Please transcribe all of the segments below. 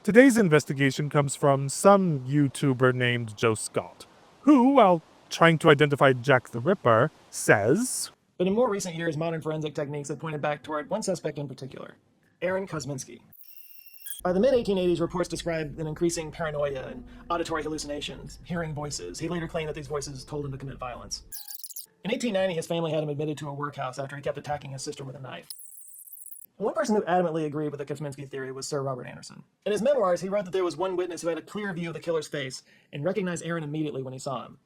Today's investigation comes from some YouTuber named Joe Scott, who, while trying to identify Jack the Ripper, says, But in more recent years, modern forensic techniques have pointed back toward one suspect in particular, Aaron Kosminski. By the mid-1880s, reports described an increasing paranoia and auditory hallucinations, hearing voices. He later claimed that these voices told him to commit violence. In 1890, his family had him admitted to a workhouse after he kept attacking his sister with a knife. One person who adamantly agreed with the Kosminski theory was Sir Robert Anderson. In his memoirs, he wrote that there was one witness who had a clear view of the killer's face and recognized Aaron immediately when he saw him.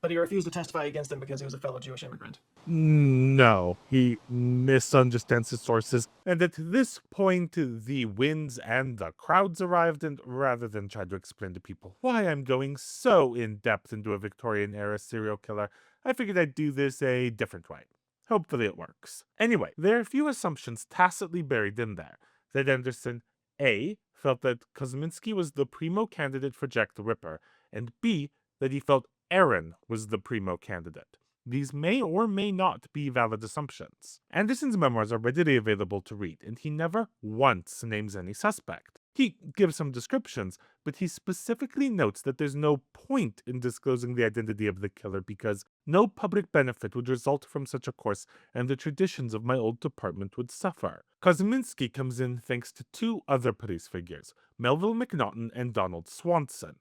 But he refused to testify against him because he was a fellow Jewish immigrant. no, he misunderstands his sources, and at this point the winds and the crowds arrived, and rather than try to explain to people why I'm going so in-depth into a Victorian-era serial killer, I figured I'd do this a different way. Hopefully it works. Anyway, there are a few assumptions tacitly buried in there. That Anderson, A, felt that Kosminski was the primo candidate for Jack the Ripper, and B, that he felt Aaron was the primo candidate. These may or may not be valid assumptions. Anderson's memoirs are readily available to read, and he never once names any suspect. He gives some descriptions, but he specifically notes that there's no point in disclosing the identity of the killer because no public benefit would result from such a course, and the traditions of my old department would suffer. Kosminski comes in thanks to two other police figures, Melville Macnaghten and Donald Swanson.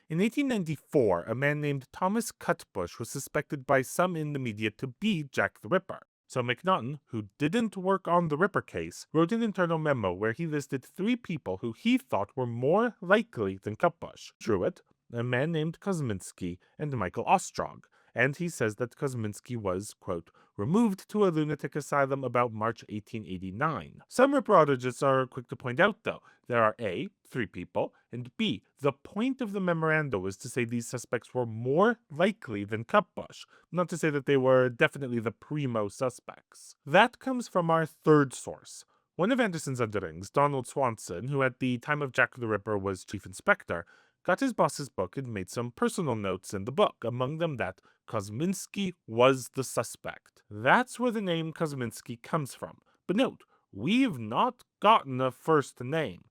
In 1894, a man named Thomas Cutbush was suspected by some in the media to be Jack the Ripper. So Macnaghten, who didn't work on the Ripper case, wrote an internal memo where he listed three people who he thought were more likely than Cutbush: Druitt, a man named Kosminski, and Michael Ostrog. And he says that Kosminski was, quote, removed to a lunatic asylum about March 1889. Some Ripperologists are quick to point out, though, there are A, three people, and B, the point of the memoranda was to say these suspects were more likely than Cutbush, not to say that they were definitely the primo suspects. That comes from our third source. One of Anderson's underlings, Donald Swanson, who at the time of Jack the Ripper was chief inspector, got his boss's book and made some personal notes in the book, among them that Kosminski was the suspect. That's where the name Kosminski comes from. But note, we've not gotten a first name.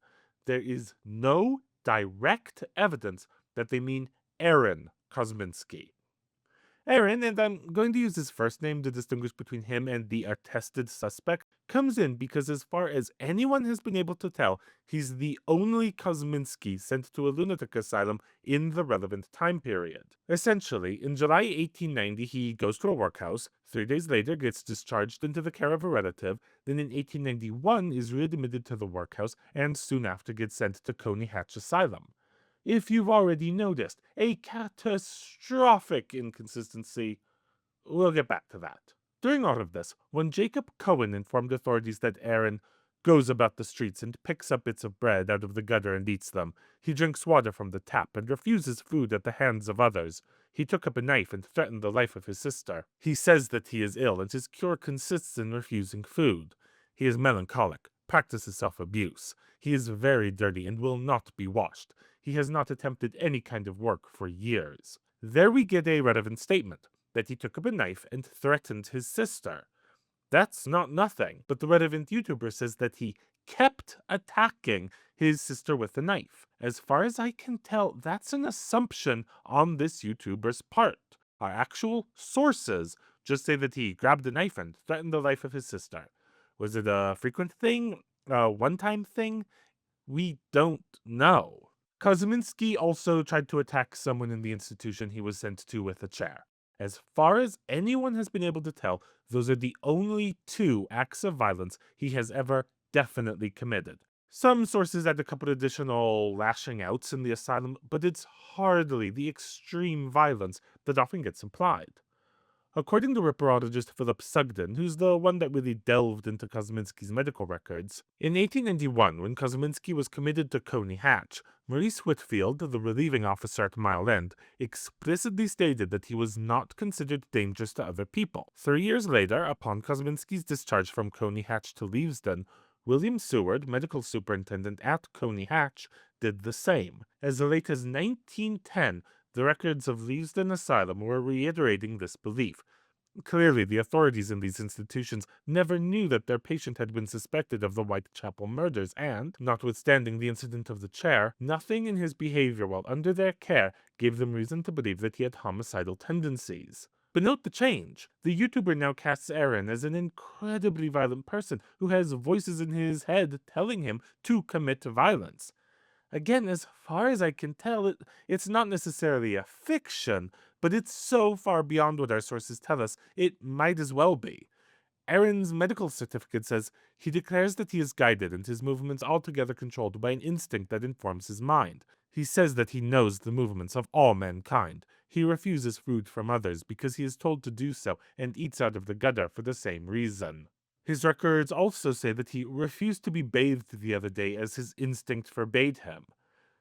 There is no direct evidence that they mean Aaron Kosminski. Aaron, and I'm going to use his first name to distinguish between him and the attested suspect, comes in because as far as anyone has been able to tell, he's the only Kosminski sent to a lunatic asylum in the relevant time period. Essentially, in July 1890, he goes to a workhouse, 3 days later gets discharged into the care of a relative, then in 1891 is readmitted to the workhouse, and soon after gets sent to Coney Hatch Asylum. If you've already noticed, a catastrophic inconsistency. We'll get back to that. During all of this, when Jacob Cohen informed authorities that Aaron goes about the streets and picks up bits of bread out of the gutter and eats them, he drinks water from the tap and refuses food at the hands of others. He took up a knife and threatened the life of his sister. He says that he is ill and his cure consists in refusing food. He is melancholic, practices self-abuse. He is very dirty and will not be washed. He has not attempted any kind of work for years. There we get a relevant statement, that he took up a knife and threatened his sister. That's not nothing, but the relevant YouTuber says that he kept attacking his sister with a knife. As far as I can tell, that's an assumption on this YouTuber's part. Our actual sources just say that he grabbed a knife and threatened the life of his sister. Was it a frequent thing? A one-time thing? We don't know. Kosminski also tried to attack someone in the institution he was sent to with a chair. As far as anyone has been able to tell, those are the only two acts of violence he has ever definitely committed. Some sources add a couple additional lashing outs in the asylum, but it's hardly the extreme violence that often gets implied. According to Ripperologist Philip Sugden, who's the one that really delved into Kosminski's medical records, in 1891, when Kosminski was committed to Coney Hatch, Maurice Whitfield, the relieving officer at Mile End, explicitly stated that he was not considered dangerous to other people. 3 years later, upon Kosminski's discharge from Coney Hatch to Leavesden, William Seward, medical superintendent at Coney Hatch, did the same. As late as 1910, the records of Leavesden Asylum were reiterating this belief. Clearly, the authorities in these institutions never knew that their patient had been suspected of the Whitechapel murders, and, notwithstanding the incident of the chair, nothing in his behavior while under their care gave them reason to believe that he had homicidal tendencies. But note the change. The YouTuber now casts Aaron as an incredibly violent person who has voices in his head telling him to commit violence. Again, as far as I can tell, it's not necessarily a fiction, but it's so far beyond what our sources tell us, it might as well be. Aaron's medical certificate says he declares that he is guided and his movements altogether controlled by an instinct that informs his mind. He says that he knows the movements of all mankind. He refuses food from others because he is told to do so and eats out of the gutter for the same reason. His records also say that he refused to be bathed the other day as his instinct forbade him.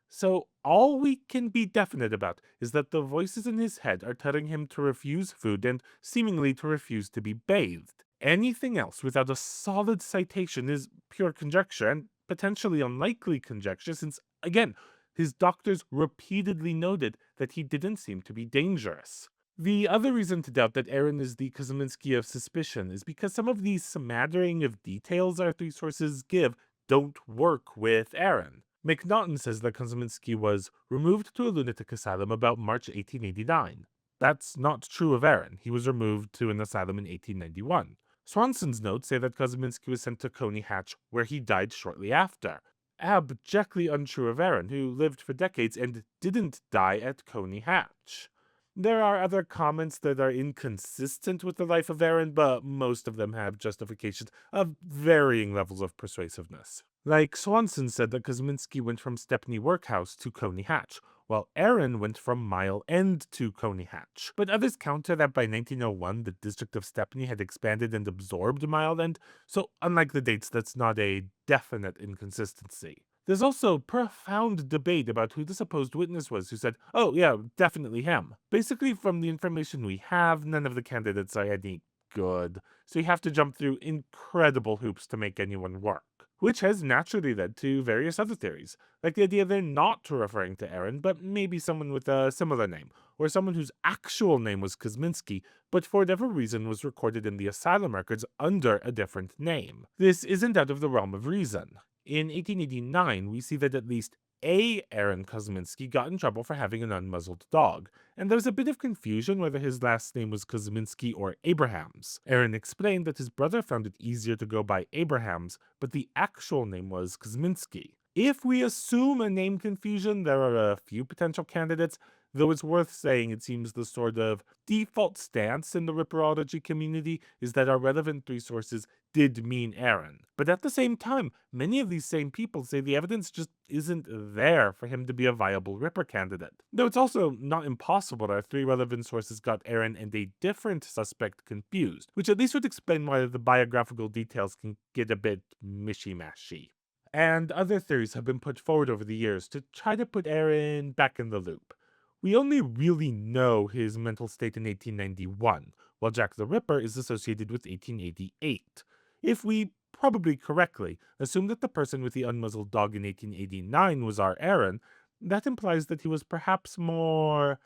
So, all we can be definite about is that the voices in his head are telling him to refuse food and seemingly to refuse to be bathed. Anything else without a solid citation is pure conjecture and potentially unlikely conjecture since, again, his doctors repeatedly noted that he didn't seem to be dangerous. The other reason to doubt that Aaron is the Kosminski of suspicion is because some of these smattering of details our three sources give don't work with Aaron. Macnaghten says that Kosminski was removed to a lunatic asylum about March 1889. That's not true of Aaron. He was removed to an asylum in 1891. Swanson's notes say that Kosminski was sent to Coney Hatch, where he died shortly after. Abjectly untrue of Aaron, who lived for decades and didn't die at Coney Hatch. There are other comments that are inconsistent with the life of Aaron, but most of them have justifications of varying levels of persuasiveness. Like Swanson said that Kosminski went from Stepney Workhouse to Coney Hatch, while Aaron went from Mile End to Coney Hatch. But others counter that by 1901 the district of Stepney had expanded and absorbed Mile End, so unlike the dates, that's not a definite inconsistency. There's also profound debate about who the supposed witness was who said, "Oh, yeah, definitely him." Basically, from the information we have, none of the candidates are any good, so you have to jump through incredible hoops to make anyone work. Which has naturally led to various other theories, like the idea they're not referring to Aaron, but maybe someone with a similar name, or someone whose actual name was Kosminski, but for whatever reason was recorded in the asylum records under a different name. This isn't out of the realm of reason. In 1889, we see that at least a Aaron Kosminski got in trouble for having an unmuzzled dog, and there was a bit of confusion whether his last name was Kosminski or Abrahams. Aaron explained that his brother found it easier to go by Abrahams, but the actual name was Kosminski. If we assume a name confusion, there are a few potential candidates, though it's worth saying it seems the sort of default stance in the Ripperology community is that our relevant three sources did mean Aaron. But at the same time, many of these same people say the evidence just isn't there for him to be a viable Ripper candidate. Though it's also not impossible that our three relevant sources got Aaron and a different suspect confused, which at least would explain why the biographical details can get a bit mishy-mashy. And other theories have been put forward over the years to try to put Aaron back in the loop. We only really know his mental state in 1891, while Jack the Ripper is associated with 1888. If we, probably correctly, assume that the person with the unmuzzled dog in 1889 was our Aaron, that implies that he was perhaps more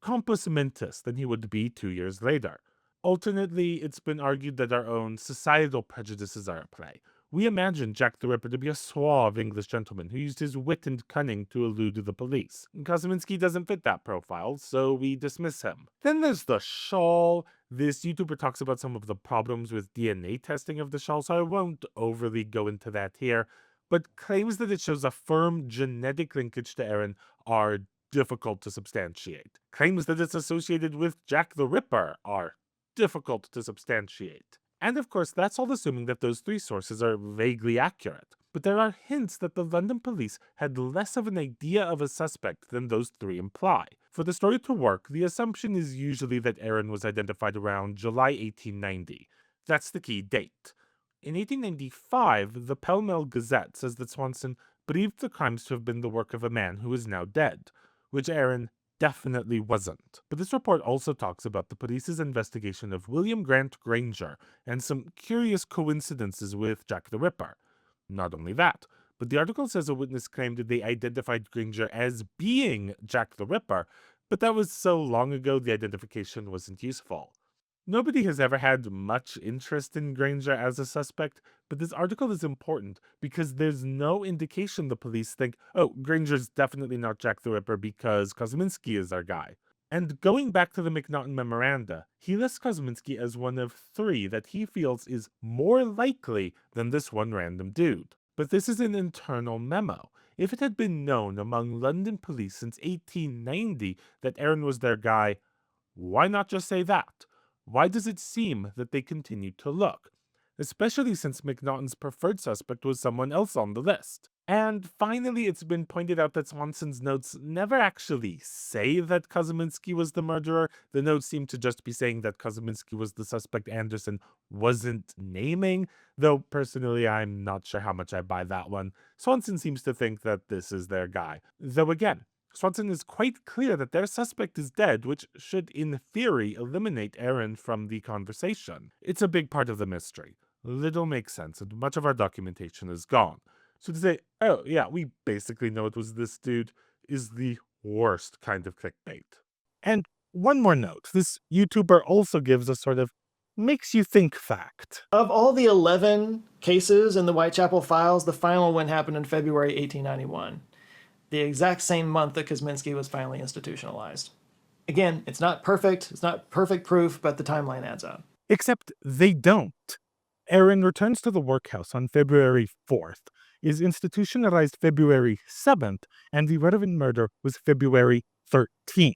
compos mentis than he would be 2 years later. Alternately, it's been argued that our own societal prejudices are at play. We imagine Jack the Ripper to be a suave English gentleman who used his wit and cunning to elude the police. Kosminski doesn't fit that profile, so we dismiss him. Then there's the shawl. This YouTuber talks about some of the problems with DNA testing of the shawl, so I won't overly go into that here, but claims that it shows a firm genetic linkage to Aaron are difficult to substantiate. Claims that it's associated with Jack the Ripper are difficult to substantiate. And of course, that's all assuming that those three sources are vaguely accurate. But there are hints that the London police had less of an idea of a suspect than those three imply. For the story to work, the assumption is usually that Aaron was identified around July 1890. That's the key date. In 1895, the Pall Mall Gazette says that Swanson believed the crimes to have been the work of a man who is now dead, which Aaron definitely wasn't. But this report also talks about the police's investigation of William Grant Granger and some curious coincidences with Jack the Ripper. Not only that, but the article says a witness claimed that they identified Granger as being Jack the Ripper, but that was so long ago the identification wasn't useful. Nobody has ever had much interest in Granger as a suspect, but this article is important because there's no indication the police think, oh, Granger's definitely not Jack the Ripper because Kosminski is our guy. And going back to the Macnaghten Memoranda, he lists Kosminski as one of three that he feels is more likely than this one random dude. But this is an internal memo. If it had been known among London police since 1890 that Aaron was their guy, why not just say that? Why does it seem that they continued to look? Especially since Macnaghten's preferred suspect was someone else on the list. And finally, it's been pointed out that Swanson's notes never actually say that Kosminski was the murderer. The notes seem to just be saying that Kosminski was the suspect Anderson wasn't naming, though personally I'm not sure how much I buy that one. Swanson seems to think that this is their guy. Though again, Swanson is quite clear that their suspect is dead, which should, in theory, eliminate Aaron from the conversation. It's a big part of the mystery. Little makes sense, and much of our documentation is gone. So to say, oh yeah, we basically know it was this dude, is the worst kind of clickbait. And one more note, this YouTuber also gives a sort of makes you think fact. Of all the 11 cases in the Whitechapel files, the final one happened in February 1891, the exact same month that Kosminski was finally institutionalized. Again, it's not perfect proof, but the timeline adds up. Except they don't. Aaron returns to the workhouse on February 4th, is institutionalized February 7th, and the relevant murder was February 13th.